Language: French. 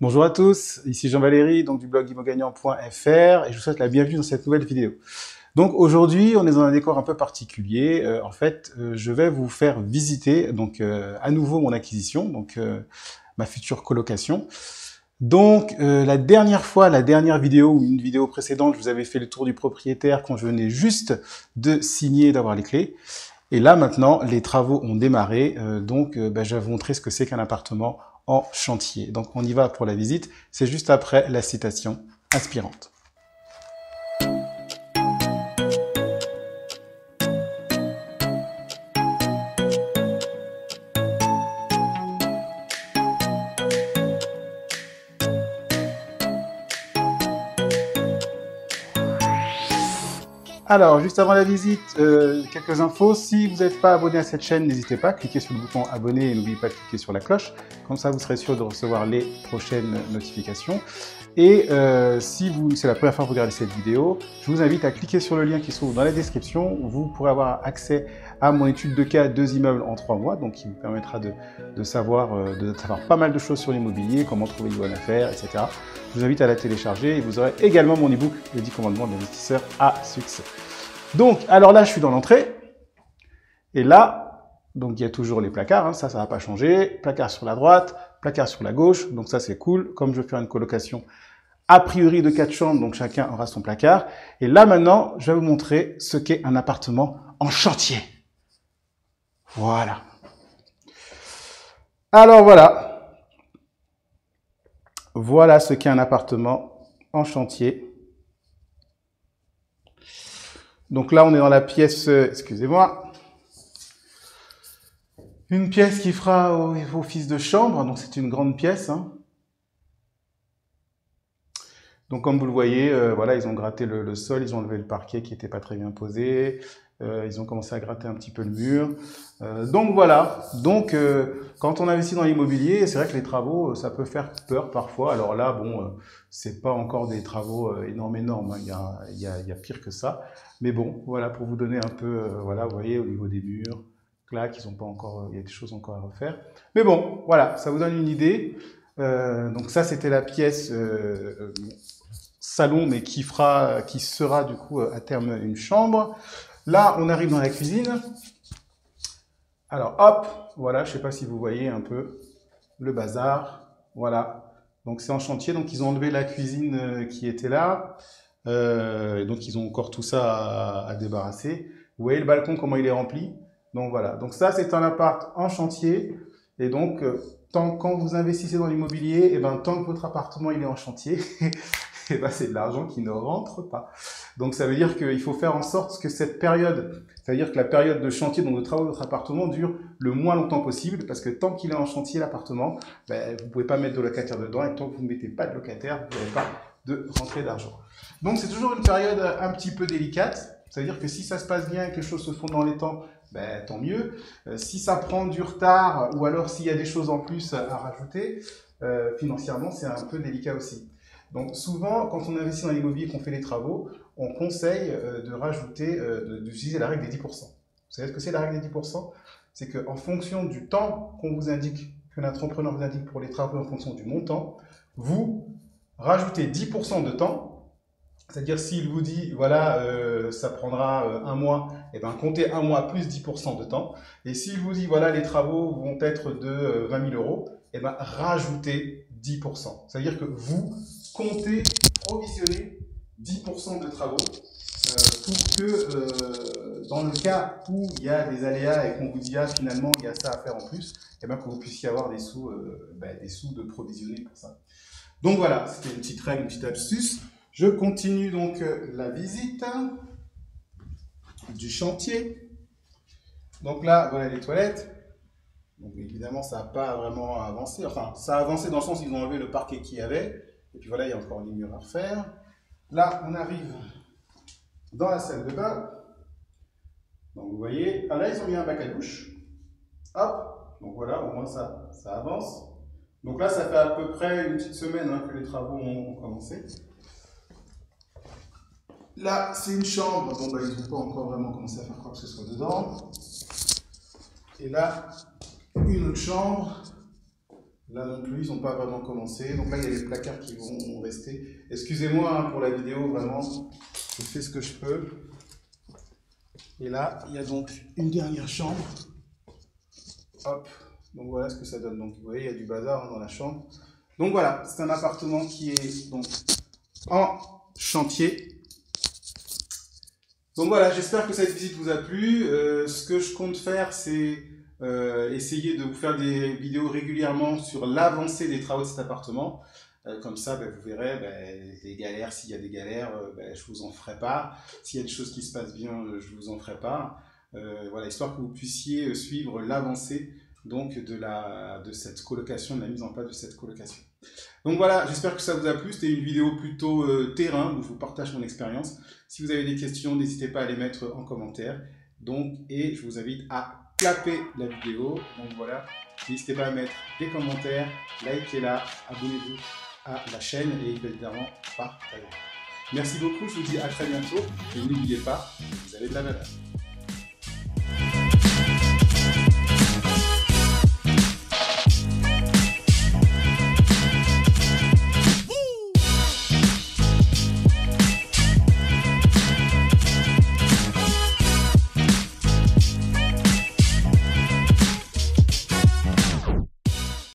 Bonjour à tous, ici Jean-Valéry, donc du blog imogagnant.fr et je vous souhaite la bienvenue dans cette nouvelle vidéo. Donc aujourd'hui, on est dans un décor un peu particulier. Je vais vous faire visiter à nouveau mon acquisition, ma future colocation. La dernière vidéo ou une vidéo précédente, je vous avais fait le tour du propriétaire quand je venais juste de signer, d'avoir les clés. Et là maintenant, les travaux ont démarré, je vais vous montrer ce que c'est qu'un appartement en chantier. Donc on y va pour la visite, c'est juste après la citation inspirante. Alors, juste avant la visite, quelques infos. Si vous n'êtes pas abonné à cette chaîne, n'hésitez pas, cliquez sur le bouton abonner et n'oubliez pas de cliquer sur la cloche. Comme ça, vous serez sûr de recevoir les prochaines notifications. Et si c'est la première fois que vous regardez cette vidéo, je vous invite à cliquer sur le lien qui se trouve dans la description. Vous pourrez avoir accès à mon étude de cas 2 immeubles en 3 mois, donc qui vous permettra de savoir pas mal de choses sur l'immobilier, comment trouver une bonne affaire, etc. Je vous invite à la télécharger et vous aurez également mon e-book, les 10 commandements de l'investisseur à succès. Donc, alors là, je suis dans l'entrée. Et là, donc il y a toujours les placards, hein, ça va pas changer. Placard sur la droite, placard sur la gauche, donc ça c'est cool. Comme je vais faire une colocation a priori de 4 chambres, donc chacun aura son placard. Et là maintenant, je vais vous montrer ce qu'est un appartement en chantier. Voilà. Alors voilà. Voilà ce qu'est un appartement en chantier. Donc là, on est dans la pièce, excusez-moi, une pièce qui fera office de chambre, donc c'est une grande pièce. Hein. Donc comme vous le voyez, voilà, ils ont gratté le sol, ils ont enlevé le parquet qui n'était pas très bien posé, ils ont commencé à gratter un petit peu le mur. Donc voilà, quand on investit dans l'immobilier, c'est vrai que les travaux, ça peut faire peur parfois. Alors là, bon, c'est pas encore des travaux énormes, hein. Il y a pire que ça. Mais bon, voilà, pour vous donner un peu, voilà, vous voyez, au niveau des murs, clac, ils ont pas encore, il y a des choses encore à refaire. Mais bon, voilà, ça vous donne une idée. Donc ça, c'était la pièce salon, mais qui sera du coup à terme une chambre. Là, on arrive dans la cuisine. Alors, hop, voilà, je sais pas si vous voyez un peu le bazar. Voilà. Donc, c'est en chantier. Donc, ils ont enlevé la cuisine qui était là. Donc, ils ont encore tout ça à débarrasser. Vous voyez le balcon, comment il est rempli. Donc, voilà. Donc, ça, c'est un appart en chantier. Et donc, quand vous investissez dans l'immobilier, et ben, tant que votre appartement il est en chantier, et ben, c'est de l'argent qui ne rentre pas. Donc ça veut dire qu'il faut faire en sorte que cette période, c'est-à-dire que la période de chantier, donc de travaux de votre appartement, dure le moins longtemps possible, parce que tant qu'il est en chantier, l'appartement, ben, vous ne pouvez pas mettre de locataire dedans, et tant que vous ne mettez pas de locataire, vous n'avez pas de rentrée d'argent. Donc c'est toujours une période un petit peu délicate, c'est-à-dire que si ça se passe bien et que les choses se font dans les temps, ben, tant mieux. Si ça prend du retard, ou alors s'il y a des choses en plus à rajouter, financièrement, c'est un peu délicat aussi. Donc souvent, quand on investit dans l'immobilier et qu'on fait les travaux, on conseille de rajouter, d'utiliser la règle des 10%. Vous savez ce que c'est la règle des 10%? C'est qu'en fonction du temps qu'on vous indique, que l'entrepreneur vous indique pour les travaux, en fonction du montant, vous rajoutez 10% de temps. C'est-à-dire s'il vous dit, voilà, ça prendra un mois, et ben comptez un mois plus 10% de temps. Et s'il vous dit, voilà, les travaux vont être de 20 000 euros, et ben rajoutez 10%. C'est-à-dire que vous comptez provisionner 10% de travaux pour que dans le cas où il y a des aléas et qu'on vous dit, ah, finalement, il y a ça à faire en plus, et ben que vous puissiez avoir des sous de provisionner pour ça. Donc voilà, c'était une petite règle, une petite astuce. Je continue donc la visite du chantier. Donc là, voilà les toilettes. Donc évidemment, ça n'a pas vraiment avancé. Enfin, ça a avancé dans le sens où ils ont enlevé le parquet qu'il y avait. Et puis voilà, il y a encore des murs à refaire. Là, on arrive dans la salle de bain. Donc vous voyez, ah, là, ils ont mis un bac à douche. Hop, donc voilà, au moins ça avance. Donc là, ça fait à peu près une petite semaine hein, que les travaux ont commencé. Là, c'est une chambre. Bon, bah, ils n'ont pas encore vraiment commencé à faire quoi que ce soit dedans. Et là, une autre chambre. Là non plus, ils n'ont pas vraiment commencé. Donc là, il y a les placards qui vont rester. Excusez-moi hein, pour la vidéo, vraiment. Je fais ce que je peux. Et là, il y a donc une dernière chambre. Hop. Donc voilà ce que ça donne. Donc vous voyez, il y a du bazar hein, dans la chambre. Donc voilà, c'est un appartement qui est donc en chantier. Donc voilà, j'espère que cette visite vous a plu. Ce que je compte faire, c'est essayer de vous faire des vidéos régulièrement sur l'avancée des travaux de cet appartement. Comme ça, vous verrez les galères. S'il y a des galères, je vous en ferai part. S'il y a des choses qui se passent bien, je vous en ferai part. Voilà, histoire que vous puissiez suivre l'avancée donc de cette colocation, de la mise en place de cette colocation. Donc voilà, j'espère que ça vous a plu. C'était une vidéo plutôt terrain où je vous partage mon expérience. Si vous avez des questions, n'hésitez pas à les mettre en commentaire. Donc, et je vous invite à clapper la vidéo. Donc voilà, n'hésitez pas à mettre des commentaires, likez-la, abonnez-vous à la chaîne et évidemment partagez. Merci beaucoup, je vous dis à très bientôt et n'oubliez pas, vous avez de la valeur.